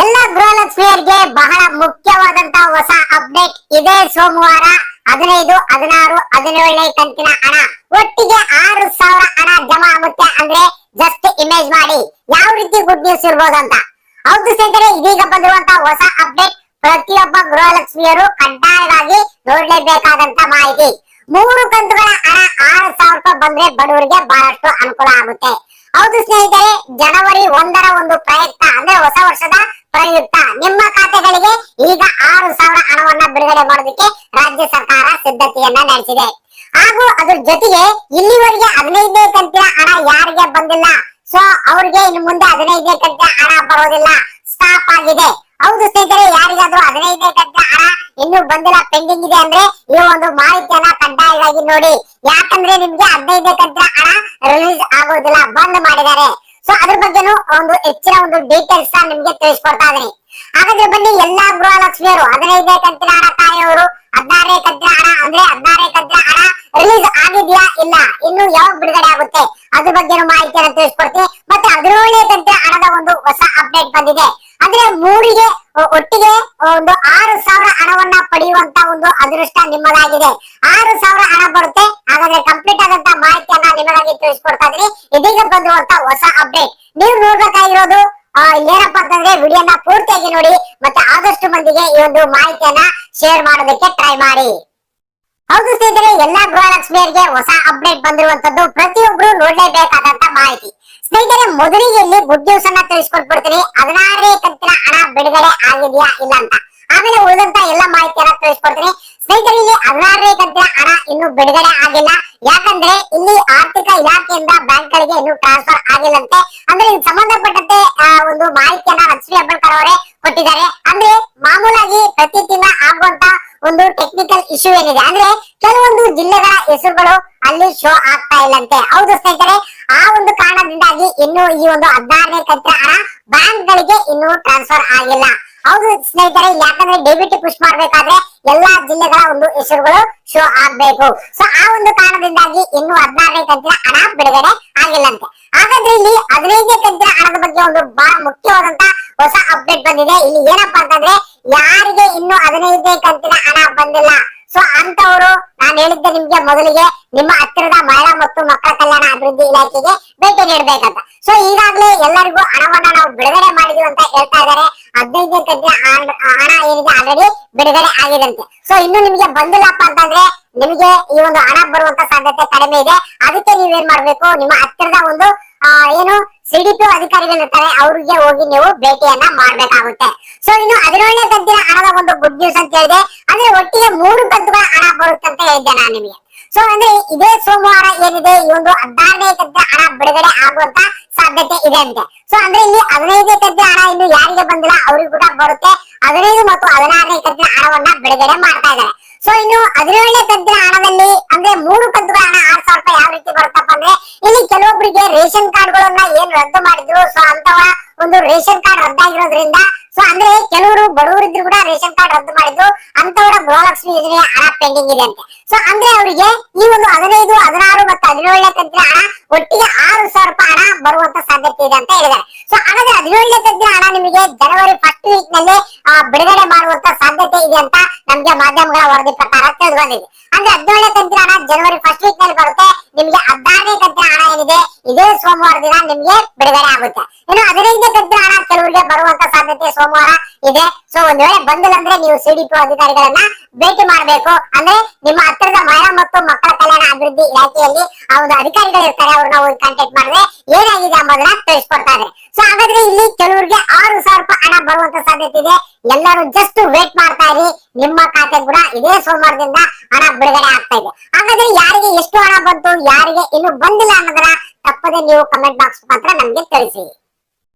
ಎಲ್ಲ ಗೃಹಲಕ್ಷ್ಮಿಯರಿಗೆ ಬಹಳ ಮುಖ್ಯವಾದಂತ ಹೊಸ ಅಪ್ಡೇಟ್ ಇದೆ. ಸೋಮವಾರ 15, 16, 17ನೇ ಕಂತಿನ ಹಣ ಒಟ್ಟಿಗೆ 6,000 ಹಣ ಜಮಾ ಆಗುತ್ತೆ. ಅಂದ್ರೆ ಜಸ್ಟ್ ಇಮೇಜ್ ಮಾಡಿ ಯಾವ ರೀತಿ ಗುಡ್ ನ್ಯೂಸ್ ಇರ್ಬೋದು ಅಂತ. ಹೌದು ಸ್ನೇಹಿತರೆ, ಇದೀಗ ಬಂದಿರುವಂತಹ ಹೊಸ ಅಪ್ಡೇಟ್ ಪ್ರತಿಯೊಬ್ಬ ಗೃಹಲಕ್ಷ್ಮಿಯರು ಕಡ್ಡಾಯವಾಗಿ ನೋಡ್ಲೇಬೇಕಾದಂತ ಮಾಹಿತಿ. 3 ಕಂತುಗಳ ಹಣ 6,000 ರೂಪಾಯಿ ಬಂದ್ರೆ ಬಡವರಿಗೆ ಬಹಳಷ್ಟು ಅನುಕೂಲ ಆಗುತ್ತೆ. ಹೌದು ಸ್ನೇಹಿತರೆ, ಜನವರಿ 1ರ ಒಂದು ಪ್ರಯುಕ್ತ ಅಂದ್ರೆ ಹೊಸ ವರ್ಷದ ಪ್ರಯುಕ್ತ ನಿಮ್ಮ ಖಾತೆಗಳಿಗೆ ಈಗ 6,000 ಹಣವನ್ನ ಬಿಡುಗಡೆ ಮಾಡೋದಕ್ಕೆ ರಾಜ್ಯ ಸರ್ಕಾರ ಸಿದ್ಧತೆಯನ್ನ ನಡೆಸಿದೆ. ಹಾಗೂ ಅದ್ರ ಜೊತೆಗೆ ಇಲ್ಲಿವರೆಗೆ 15ನೇ ಕಂತಿನ ಹಣ ಯಾರಿಗೆ ಬಂದಿಲ್ಲ, ಸೊ ಅವ್ರಿಗೆ ಇನ್ನು ಮುಂದೆ 15ನೇ ಕಂತಿನ ಹಣ ಬರೋದಿಲ್ಲ, ಸ್ಟಾಪ್ ಆಗಿದೆ. ಹೌದು ಸ್ನೇಹಿತರೆ, ಯಾರಿಗಾದ್ರೂ 15ನೇ ಕಂತಿನ ಹಣ ಇನ್ನು ಬಂದಿಲ್ಲ, ಪೆಂಡಿಂಗ್ ಇದೆ ಅಂದ್ರೆ ಈ ಒಂದು ಮಾಹಿತಿಯನ್ನ ಕಡ್ಡಾಯವಾಗಿ ನೋಡಿ. ಯಾಕಂದ್ರೆ ನಿಮ್ಗೆ 15ನೇ ಕಂತಿನ ಹಣ ರಿಲೀಸ್ ಆಗೋದಿಲ್ಲ, ಬಂದ್ ಮಾಡಿದ್ದಾರೆ. ಸೊ ಅದ್ರ ಬಗ್ಗೆನೂ ಒಂದು ಹೆಚ್ಚಿನ ಒಂದು ಡೀಟೇಲ್ಸ್ ನಿಮ್ಗೆ ತಿಳಿಸ್ಕೊಡ್ತಾ ಇದೀನಿ. ಹಾಗಾದ್ರೆ ಬನ್ನಿ, ಎಲ್ಲಾ ಗೃಹಲಕ್ಷ್ಮಿಯರು 15ನೇ ಕಂತಿನ ಹಣ ಕಾಯೋರು, 16ನೇ ಕಂತಿನ ಹಣ ಅಂದ್ರೆ 16ನೇ ಕಂತಿನ ಹಣ ರಿಲೀಸ್ ಆಗಿದ್ಯಾ ಇಲ್ಲ, ಇನ್ನು ಯಾವಾಗ ಬಿಡುಗಡೆ ಆಗುತ್ತೆ ಅದ್ರ ಬಗ್ಗೆನೂ ಮಾಹಿತಿಯನ್ನು ತಿಳಿಸ್ಕೊಡ್ತೀನಿ. ಮತ್ತೆ 17ನೇ ಕಂತಿನ ಹಣದ ಒಂದು ಹೊಸ ಅಪ್ಡೇಟ್ ಬಂದಿದೆ. ಅಂದ್ರೆ ಮೂರಿಗೆ ಒಟ್ಟಿಗೆ ಒಂದು 6,000 ಹಣವನ್ನ ಪಡೆಯುವಂತ ಒಂದು ಅದೃಷ್ಟ ನಿಮ್ಮದಾಗಿದೆ. 6,000 ಹಣ ಬರುತ್ತೆ. ಹಾಗಾದ್ರೆ ಕಂಪ್ಲೀಟ್ ಆದಂತ ಮಾಹಿತಿಯನ್ನ ನಿಮಗಾಗಿ ತಿಳಿಸ್ಕೊಡ್ತಾ ಇದೀನಿ. ಇದೀಗ ಬಂದಿರುವಂತ ಹೊಸ ಅಪ್ಡೇಟ್ ನೀವು ನೋಡ್ಬೇಕಾಗಿರೋದು ಏನಪ್ಪಾ ಅಂತಂದ್ರೆ ವಿಡಿಯೋನ ಪೂರ್ತಿಯಾಗಿ ನೋಡಿ, ಮತ್ತೆ ಆದಷ್ಟು ಮಂದಿಗೆ ಈ ಒಂದು ಮಾಹಿತಿಯನ್ನ ಶೇರ್ ಮಾಡೋದಕ್ಕೆ ಟ್ರೈ ಮಾಡಿ. ಹೌದು ಸ್ನೇಹಿತರೆ, ಎಲ್ಲಾ ಗೃಹಲಕ್ಷ್ಮಿಯರಿಗೆ ಹೊಸ ಅಪ್ಡೇಟ್ ಬಂದಿರುವಂತದ್ದು ಪ್ರತಿಯೊಬ್ರು ನೋಡ್ಲೇಬೇಕಾದಂತ ಮಾಹಿತಿ. ಸ್ನೇಹಿತರೆ, ಮೊದಲಿಗೆ ಇಲ್ಲಿ ಗುಡ್ ನ್ಯೂಸ್ ಅನ್ನ ತಿಳಿಸ್ಕೊಟ್ಬಿಡ್ತೀನಿ. 16ನೇ ಕಂತಿನ ಹಣ ಬಿಡುಗಡೆ ಆಗಿದೆಯಾ ಇಲ್ಲ ಅಂತ. ಆಮೇಲೆ ಉಳಿದಂತ ಎಲ್ಲ ಮಾಹಿತಿಯನ್ನ ತಿಳಿಸ್ಕೊಡ್ತೀನಿ. ಸ್ನೇಹಿತರೆ, ಇಲ್ಲಿ 16ನೇ ಕಂತಿನ ಹಣ ಇನ್ನು ಬಿಡುಗಡೆ ಆಗಿಲ್ಲ. ಯಾಕಂದ್ರೆ ಇಲ್ಲಿ ಆರ್ಥಿಕ ಇಲಾಖೆಯಿಂದ ಬ್ಯಾಂಕ್ ಗಳಿಗೆ ಇನ್ನು ಟ್ರಾನ್ಸ್ಫರ್ ಆಗಿಲ್ಲಂತೆ. ಅಂದ್ರೆ ಇದಕ್ಕೆ ಸಂಬಂಧಪಟ್ಟಂತೆ ಒಂದು ಮಾಹಿತಿಯನ್ನ ಲಕ್ಷ್ಮಿ ಹೆಬ್ಬಾಳ್ಕರ್ ಅವರೇ ಕೊಟ್ಟಿದ್ದಾರೆ. ಅಂದ್ರೆ ಮಾಮೂಲಾಗಿ ಪ್ರತಿ ತಿಂಗಳ ಆಗುವಂತ ಒಂದು ಟೆಕ್ನಿಕಲ್ ಇಶ್ಯೂ ಏನಿದೆ, ಅಂದ್ರೆ ಕೆಲವೊಂದು ಜಿಲ್ಲೆಗಳ ಹೆಸರುಗಳು ಅಲ್ಲಿ ಶೋ ಆಗ್ತಾ ಇಲ್ಲಂತೆ. ಹೌದು ಸ್ನೇಹಿತರೆ, ಆ ಒಂದು ಕಾರಣದಿಂದಾಗಿ ಇನ್ನು ಈ ಒಂದು 16ನೇ ಕಂತಿನ ಹಣ ಬ್ಯಾಂಕ್ ಗಳಿಗೆ ಇನ್ನು ಟ್ರಾನ್ಸ್ಫರ್ ಆಗಿಲ್ಲ. ಹೌದು ಸ್ನೇಹಿತರೆ, ಯಾಕಂದ್ರೆ ಡೆಬಿಟ್ ಪುಷ್ ಮಾಡ್ಬೇಕಾದ್ರೆ ಎಲ್ಲಾ ಜಿಲ್ಲೆಗಳ ಒಂದು ಹೆಸರುಗಳು ಶೋ ಆಗ್ಬೇಕು. ಸೊ ಆ ಒಂದು ಕಾರಣದಿಂದಾಗಿ ಇನ್ನು 16ನೇ ಕಂತಿನ ಹಣ ಬಿಡುಗಡೆ ಆಗಿಲ್ಲಂತೆ. ಹಾಗಾದ್ರೆ ಇಲ್ಲಿ 15ನೇ ಕಂತಿನ ಹಣದ ಬಗ್ಗೆ ಒಂದು ಬಹಳ ಮುಖ್ಯವಾದಂತ ಹೊಸ ಅಪ್ಡೇಟ್ ಬಂದಿದೆ. ಇಲ್ಲಿ ಏನಪ್ಪಾ ಅಂತಂದ್ರೆ, ಯಾರಿಗೆ ಇನ್ನು 15ನೇ ಕಂತಿನ ಹಣ ಬಂದಿಲ್ಲ, ಸೊ ಅಂತವರು ನಾನು ಹೇಳಿದ್ದೆ ನಿಮ್ಗೆ ಮೊದಲಿಗೆ ನಿಮ್ಮ ಹತ್ತಿರದ ಮಹಿಳಾ ಮತ್ತು ಮಕ್ಕಳ ಕಲ್ಯಾಣ ಅಭಿವೃದ್ಧಿ ಇಲಾಖೆಗೆ ಭೇಟಿ ನೀಡಬೇಕಂತ. ಸೊ ಈಗಾಗಲೇ ಎಲ್ಲರಿಗೂ ಹಣವನ್ನ ನಾವು ಬಿಡುಗಡೆ ಮಾಡಿದೀವಿ ಅಂತ ಹೇಳ್ತಾ ಇದ್ದಾರೆ. 15ನೇ ಕಂತಿನ ಹಣ ಏನಿದೆ ಆಲ್ರೆಡಿ ಬಿಡುಗಡೆ ಆಗಿದಂತೆ. ಸೊ ಇನ್ನು ನಿಮಗೆ ಬಂದಿಲ್ಲಪ್ಪ ಅಂತಂದ್ರೆ ನಿಮಗೆ ಈ ಒಂದು ಹಣ ಬರುವಂತ ಸಾಧ್ಯತೆ ಕಡಿಮೆ ಇದೆ. ಅದಕ್ಕೆ ನೀವೇನ್ ಮಾಡ್ಬೇಕು, ನಿಮ್ಮ ಹತ್ತಿರದ ಒಂದು ಏನು ಸಿಡಿಪಿ ಅಧಿಕಾರಿಗಳಿರ್ತಾರೆ, ಅವ್ರಿಗೆ ಹೋಗಿ ನೀವು ಭೇಟಿಯನ್ನ ಮಾಡ್ಬೇಕಾಗುತ್ತೆ. ಸೊ ಇನ್ನು 17ನೇ ಕಂತಿನ ಹಣದ ಒಂದು ಗುಡ್ ನ್ಯೂಸ್ ಅಂತ ಹೇಳಿದೆ. ಅಂದ್ರೆ ಒಟ್ಟಿಗೆ 3 ಕಂತುಗಳ ಹಣ ಬರುತ್ತೆ ಅಂತ ಹೇಳಿದ್ದೆ ನಾನು ನಿಮಗೆ. ಸೊ ಅಂದ್ರೆ ಇದೇ ಸೋಮವಾರ ಏನಿದೆ ಈ ಒಂದು 16ನೇ ಕಂತಿನ ಹಣ ಬಿಡುಗಡೆ ಆಗುವಂತ ಸಾಧ್ಯತೆ ಇದೆ ಅಂತೆ. ಸೊ ಅಂದ್ರೆ ಇಲ್ಲಿ 15ನೇ ಕಂತಿನ ಹಣ ಇನ್ನು ಯಾರಿಗೆ ಬಂದಿಲ್ಲ ಅವ್ರಿಗೆ ಕೂಡ ಬರುತ್ತೆ. 15 ಮತ್ತು 16ನೇ ಕಂತಿನ ಹಣವನ್ನ ಬಿಡುಗಡೆ ಮಾಡ್ತಾ ಇದ್ದಾರೆ. ಸೊ ಇನ್ನು 17ನೇ ಕಂತಿನ ಹಣದಲ್ಲಿ ಅಂದ್ರೆ 3 ಕಂತುಗಳ ಹಣ 6,000 ರೂಪಾಯಿ ಯಾವ ರೀತಿ ಬರುತ್ತಪ್ಪ ಅಂದ್ರೆ, ಇಲ್ಲಿ ಕೆಲವೊಬ್ಬರಿಗೆ ರೇಷನ್ ಕಾರ್ಡ್ಗಳನ್ನ ಏನ್ ರದ್ದು ಮಾಡಿದ್ರು, ಸೊ ಅಂತವ ಒಂದು ರೇಷನ್ ಕಾರ್ಡ್ ರದ್ದಾಗಿರೋದ್ರಿಂದ, ಸೊ ಅಂದ್ರೆ ಕೆಲವರು ಬಡವರಿದ್ರು ಕೂಡ ರೇಷನ್ ಕಾರ್ಡ್ ರದ್ದು ಮಾಡಿದ್ರು, ಅಂತವರ ಗೃಹಲಕ್ಷ್ಮಿ ಯೋಜನೆಯ ಹಣ ಪೆಂಡಿಂಗ್ ಇದೆ ಅಂತೆ. ಸೊ ಅಂದ್ರೆ ಅವರಿಗೆ ಈ ಒಂದು 15, 16 ಮತ್ತು 17ನೇ ಕಂತಿನ ಹಣ ಒಟ್ಟಿಗೆ 6,000 ರೂಪಾಯಿ ಹಣ ಬರುವಂತ ಸಾಧ್ಯತೆ ಇದೆ ಅಂತ ಹೇಳಿದ್ದಾರೆ. ಸೊ ಹಾಗಾದ್ರೆ 17ನೇ ಕಂತಿನ ಹಣ ನಿಮಗೆ ಜನವರಿ ಫಸ್ಟ್ ವೀಕ್ ನಲ್ಲಿ ಬಿಡುಗಡೆ ಮಾಡುವಂತ ಸಾಧ್ಯತೆ ಇದೆ ಅಂತ ನಮ್ಗೆ ಮಾಧ್ಯಮಗಳ ವರದಿ ಪ್ರಕಾರ ತಿಳಿದು ಬಂದಿದೆ. ಅಂದ್ರೆ 17ನೇ ಕಂತಿನ ಹಣ ಜನವರಿ ಫಸ್ಟ್ ವೀಕ್ ನಲ್ಲಿ ಬರುತ್ತೆ. ನಿಮ್ಗೆ 16ನೇ ಕಂತಿನ ಹಣ ಏನಿದೆ ಇದೇ ಸೋಮವಾರ ದಿನ ನಿಮ್ಗೆ ಬಿಡುಗಡೆ ಆಗುತ್ತೆ. ಇನ್ನು 15ನೇ ಕಂತಿನ ಹಣ ಕೆಲವರಿಗೆ ಬರುವಂತ ಸಾಧ್ಯತೆ ಸೋಮವಾರ ಇದೆ. ಸೊ ಒಂದ್ ವೇಳೆ ಬಂದಿಲ್ಲ ಅಂದ್ರೆ ನೀವು ಸಿಡಿಪಿ ಅಧಿಕಾರಿಗಳನ್ನ ಭೇಟಿ ಮಾಡಬೇಕು. ಅಂದ್ರೆ ನಿಮ್ಮ ಹತ್ತಿರದ ಮಹಿಳಾ ಮತ್ತು ಮಕ್ಕಳ ಕಲ್ಯಾಣ ಅಭಿವೃದ್ಧಿ ಇಲಾಖೆಯಲ್ಲಿ ಆ ಒಂದು ಅಧಿಕಾರಿಗಳು ಇರ್ತಾರೆ, ಅವ್ರನ್ನ ಹೋಗಿ ಕಾಂಟ್ಯಾಕ್ಟ್ ಮಾಡಿದ್ರೆ ಏನಾಗಿದೆ ಎಂಬುದನ್ನ ತಿಳಿಸ್ಕೊಡ್ತಾ ಇದ್ದಾರೆ. ಸೊ ಹಾಗಾದ್ರೆ ಇಲ್ಲಿ ಕೆಲವರಿಗೆ 6,000 ರೂಪಾಯಿ ಹಣ ಬರುವಂತ ಸಾಧ್ಯತೆ ಇದೆ. ಎಲ್ಲರೂ ಜಸ್ಟ್ ವೇಟ್ ಮಾಡ್ತಾ ಇರಿ, ನಿಮ್ಮ ಖಾತೆ ಕೂಡ ಇದೇ ಸೋಮವಾರದಿಂದ ಹಣ ಬಿಡುಗಡೆ ಆಗ್ತಾ ಇದೆ. ಹಾಗಾದ್ರೆ ಯಾರಿಗೆ ಎಷ್ಟು ಹಣ ಬಂತು, ಯಾರಿಗೆ ಇನ್ನು ಬಂದಿಲ್ಲ ಅನ್ನೋದನ್ನ ತಪ್ಪದೆ ನೀವು ಕಮೆಂಟ್ ಬಾಕ್ಸ್ ಮಾತ್ರ ನಮ್ಗೆ ತಿಳಿಸಿ.